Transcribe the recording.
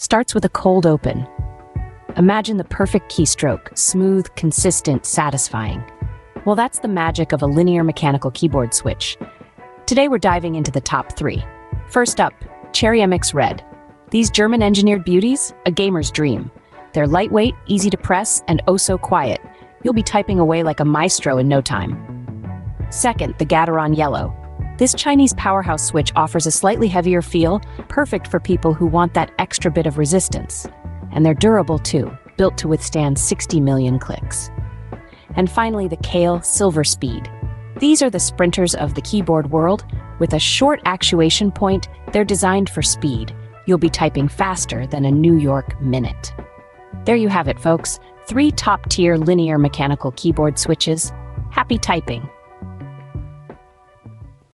starts with a cold open. Imagine the perfect keystroke, smooth, consistent, satisfying. Well, that's the magic of a linear mechanical keyboard switch. Today we're diving into the top 3. First up, Cherry MX Red. These German-engineered beauties, a gamer's dream. They're lightweight, easy to press, and oh so quiet. You'll be typing away like a maestro in no time. Second, the Gateron Yellow. This Chinese powerhouse switch offers a slightly heavier feel, perfect for people who want that extra bit of resistance. And they're durable too, built to withstand 60 million clicks. And finally, the Kale Silver Speed. These are the sprinters of the keyboard world. With a short actuation point, they're designed for speed. You'll be typing faster than a New York minute. There you have it, folks. 3 top-tier linear mechanical keyboard switches. Happy typing!